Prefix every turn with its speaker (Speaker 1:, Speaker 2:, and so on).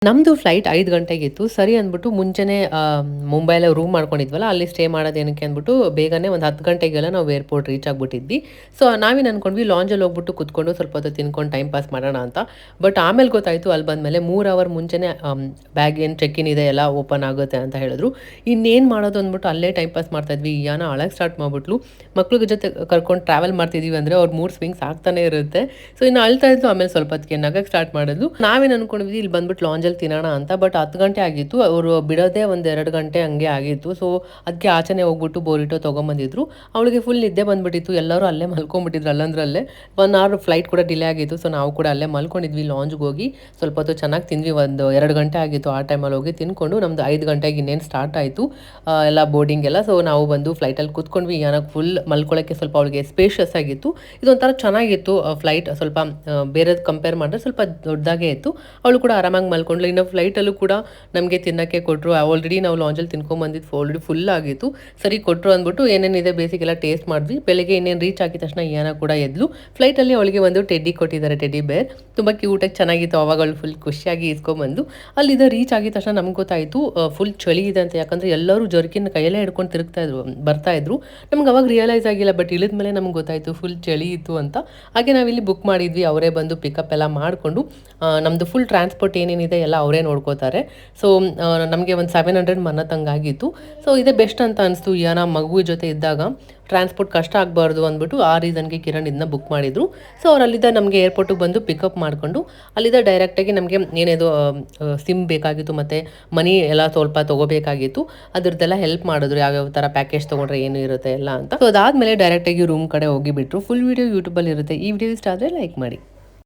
Speaker 1: ನಮ್ಮದು ಫ್ಲೈಟ್ 5 ಗಂಟೆಗಿತ್ತು. ಸರಿ ಅಂದ್ಬಿಟ್ಟು ಮುಂಚೆನೇ ಮುಂಬೈಲೇ ರೂಮ್ ಮಾಡ್ಕೊಂಡಿದ್ವಲ್ಲ, ಅಲ್ಲಿ ಸ್ಟೇ ಮಾಡೋದೇನಕ್ಕೆ ಅಂದ್ಬಿಟ್ಟು ಬೇಗನೆ ಒಂದು 10 ಗಂಟೆಗೆಲ್ಲ ನಾವು ಏರ್ಪೋರ್ಟ್ ರೀಚ್ ಆಗ್ಬಿಟ್ಟಿದ್ವಿ. ಸೊ ನಾವೇನು ಅನ್ಕೊಂಡ್ವಿ ಲಾಂಜಲ್ಲಿ ಹೋಗ್ಬಿಟ್ಟು ಕುತ್ಕೊಂಡು ಸ್ವಲ್ಪ ಹೊತ್ತು ತಿನ್ಕೊಂಡು ಟೈಮ್ ಪಾಸ್ ಮಾಡೋಣ ಅಂತ. ಬಟ್ ಆಮೇಲೆ ಗೊತ್ತಾಯಿತು ಅಲ್ಲಿ ಬಂದಮೇಲೆ 3 ಅವರ್ ಮುಂಚೆನೇ ಬ್ಯಾಗ್ ಏನು ಚೆಕ್ ಇನ್ ಇದೆ ಎಲ್ಲ ಓಪನ್ ಆಗುತ್ತೆ ಅಂತ ಹೇಳಿದ್ರು. ಇನ್ನೇನು ಮಾಡೋದು ಅಂದ್ಬಿಟ್ಟು ಅಲ್ಲೇ ಟೈಮ್ ಪಾಸ್ ಮಾಡ್ತಾಯಿದ್ವಿ. ಯಾನ ಅಳಕ್ಕೆ ಸ್ಟಾರ್ಟ್ ಮಾಡಿಬಿಟ್ಲು. ಮಕ್ಳ ಜೊತೆ ಕರ್ಕೊಂಡು ಟ್ರಾವೆಲ್ ಮಾಡ್ತಿದ್ದೀವಿ ಅಂದರೆ ಅವ್ರು ಮೂಡ್ ಸ್ವಿಂಗ್ಸ್ ಆಗ್ತಾನೆ ಇರುತ್ತೆ. ಸೊ ಇನ್ನು ಅಳ್ತಾ ಇದ್ದು, ಆಮೇಲೆ ಸ್ವಲ್ಪ ಹೊತ್ತಿಗೆ ನಗಕ್ಕೆ ಸ್ಟಾರ್ಟ್ ಮಾಡಿದ್ಲು. ನಾವೇನು ಅನ್ಕೊಂಡ್ವಿ ಇಲ್ಲಿ ಬಂದ್ಬಿಟ್ಟು ಲಾಂಜಲ್ಲಿ ತಿನ್ನೋಣ ಅಂತ. ಬಟ್ 10 ಗಂಟೆ ಆಗಿತ್ತು, ಅವರು ಬಿಡೋದೇ ಒಂದು 2 ಗಂಟೆ ಹಂಗೆ ಆಗಿತ್ತು. ಸೊ ಅದಕ್ಕೆ ಆಚೆನೇ ಹೋಗ್ಬಿಟ್ಟು ಬೋರಿಟೋ ತೊಗೊಂಬಂದಿದ್ರು. ಅವಳಿಗೆ ಫುಲ್ ನಿದ್ದೆ ಬಂದುಬಿಟ್ಟಿತ್ತು. ಎಲ್ಲರೂ ಅಲ್ಲೇ ಮಲ್ಕೊಂಡ್ಬಿಟ್ಟಿದ್ರು ಅಲ್ಲಂದ್ರಲ್ಲೇ. 1 ಅವರ್ ಫ್ಲೈಟ್ ಕೂಡ ಡಿಲೇ ಆಗಿತ್ತು. ಸೊ ನಾವು ಕೂಡ ಅಲ್ಲೇ ಮಲ್ಕೊಂಡಿದ್ವಿ ಲಾಂಜ್ಗೆ ಹೋಗಿ. ಸ್ವಲ್ಪ ಹೊತ್ತು ಚೆನ್ನಾಗಿ ತಿಂದ್ವಿ. ಒಂದು 2 ಗಂಟೆ ಆಗಿತ್ತು ಆ ಟೈಮಲ್ಲಿ ಹೋಗಿ ತಿನ್ಕೊಂಡು. ನಮ್ಮದು 5 ಗಂಟೆಗೆ ಇನ್ನೇನು ಸ್ಟಾರ್ಟ್ ಆಯಿತು ಎಲ್ಲ ಬೋರ್ಡಿಂಗ್ ಎಲ್ಲ. ಸೊ ನಾವು ಬಂದು ಫ್ಲೈಟಲ್ಲಿ ಕೂತ್ಕೊಂಡ್ವಿ. ಏನಕ್ಕೆ ಫುಲ್ ಮಲ್ಕೊಳ್ಳೋಕ್ಕೆ ಸ್ವಲ್ಪ ಅವಳಿಗೆ ಸ್ಪೇಷಿಯಸ್ ಆಗಿತ್ತು. ಇದೊಂಥರ ಚೆನ್ನಾಗಿತ್ತು ಫ್ಲೈಟ್. ಸ್ವಲ್ಪ ಬೇರೆದು ಕಂಪೇರ್ ಮಾಡಿದ್ರೆ ಸ್ವಲ್ಪ ದೊಡ್ಡದಾಗೇ ಇತ್ತು. ಅವಳು ಕೂಡ ಆರಾಮಾಗಿ ಮಲ್ಕೊಂಡು ಇನ್ನು ಫ್ಲೈಟಲ್ಲೂ ಕೂಡ ನಮಗೆ ತಿನ್ನೋಕ್ಕೆ ಕೊಟ್ಟರು. ಆಲ್ರೆಡಿ ನಾವು ಲಾಂಜಲ್ಲಿ ತಿನ್ಕೊಂಬಂದಿದ್ದು ಆಲ್ರೆಡಿ ಫುಲ್ ಆಗಿತ್ತು. ಸರಿ ಕೊಟ್ಟರು ಅಂದ್ಬಿಟ್ಟು ಏನೇನಿದೆ ಬೇಸಿಕ್ ಎಲ್ಲ ಟೇಸ್ಟ್ ಮಾಡಿದ್ವಿ. ಬೆಳಗ್ಗೆ ಇನ್ನೇನು ರೀಚ್ ಆಗಿದ ತಕ್ಷಣ ಏನ ಕೂಡ ಎದ್ಲು. ಫ್ಲೈಟಲ್ಲಿ ಅವಳಿಗೆ ಒಂದು ಟೆಡ್ಡಿ ಕೊಟ್ಟಿದ್ದಾರೆ, ಟೆಡ್ಡಿ ಬೇರ್. ತುಂಬ ಕ್ಯೂಟಾಗಿ ಚೆನ್ನಾಗಿತ್ತು. ಅವಾಗ ಅವಳು ಫುಲ್ ಖುಷಿಯಾಗಿ ಇಸ್ಕೊಂಬಂದು ಅಲ್ಲಿದ್ದ ರೀಚ್ ಆಗಿದ ತಕ್ಷಣ ನಮ್ಗೆ ಗೊತ್ತಾಯಿತು ಫುಲ್ ಚಳಿ ಇದೆ ಅಂತ. ಯಾಕಂದರೆ ಎಲ್ಲರೂ ಜರ್ಕಿನ ಕೈಯಲ್ಲೇ ಹಿಡ್ಕೊಂಡು ಬರ್ತಾಯಿದ್ರು. ನಮ್ಗೆ ಅವಾಗ ರಿಯಲೈಸ್ ಆಗಿಲ್ಲ. ಬಟ್ ಇಳಿದ ಮೇಲೆ ನಮ್ಗೆ ಗೊತ್ತಾಯಿತು ಫುಲ್ ಚಳಿ ಇತ್ತು ಅಂತ. ಹಾಗೆ ನಾವಿಲ್ಲಿ ಬುಕ್ ಮಾಡಿದ್ವಿ. ಅವರೇ ಬಂದು ಪಿಕಪ್ ಎಲ್ಲ ಮಾಡಿಕೊಂಡು ನಮ್ಮದು ಫುಲ್ ಟ್ರಾನ್ಸ್ಪೋರ್ಟ್ ಏನೇನಿದೆ ಎಲ್ಲ ಅವರೇ ನೋಡ್ಕೋತಾರೆ. ಸೊ ನಮಗೆ ಒಂದು 700 ಮನ್ನತಂಗಾಗಿತ್ತು. ಸೊ ಇದೇ ಬೆಸ್ಟ್ ಅಂತ ಅನಿಸ್ತು. ಯಾನ ಮಗು ಜೊತೆ ಇದ್ದಾಗ ಟ್ರಾನ್ಸ್ಪೋರ್ಟ್ ಕಷ್ಟ ಆಗಬಾರ್ದು ಅಂದ್ಬಿಟ್ಟು ಆ ರೀಸನ್ಗೆ ಕಿರಣ್ ಇದನ್ನ ಬುಕ್ ಮಾಡಿದ್ರು. ಸೊ ಅವ್ರು ಅಲ್ಲಿದ್ದ ನಮಗೆ ಏರ್ಪೋರ್ಟಿಗೆ ಬಂದು ಪಿಕಪ್ ಮಾಡಿಕೊಂಡು ಅಲ್ಲಿದ್ದ ಡೈರೆಕ್ಟಾಗಿ ನಮಗೆ ಏನೇದು ಸಿಮ್ ಬೇಕಾಗಿತ್ತು ಮತ್ತು ಮನಿ ಎಲ್ಲ ಸ್ವಲ್ಪ ತೊಗೋಬೇಕಾಗಿತ್ತು. ಅದ್ರದ್ದೆಲ್ಲ ಹೆಲ್ಪ್ ಮಾಡಿದ್ರು, ಯಾವ್ಯಾವ ಥರ ಪ್ಯಾಕೇಜ್ ತೊಗೊಂಡ್ರೆ ಏನು ಇರುತ್ತೆ ಎಲ್ಲ ಅಂತ. ಸೊ ಅದಾದಮೇಲೆ ಡೈರೆಕ್ಟಾಗಿ ರೂಮ್ ಕಡೆ ಹೋಗಿಬಿಟ್ರು. ಫುಲ್ ವೀಡಿಯೋ ಯೂಟ್ಯೂಬಲ್ಲಿ ಇರುತ್ತೆ. ಈ ವಿಡಿಯೋ ಇಷ್ಟ ಆದರೆ ಲೈಕ್ ಮಾಡಿ.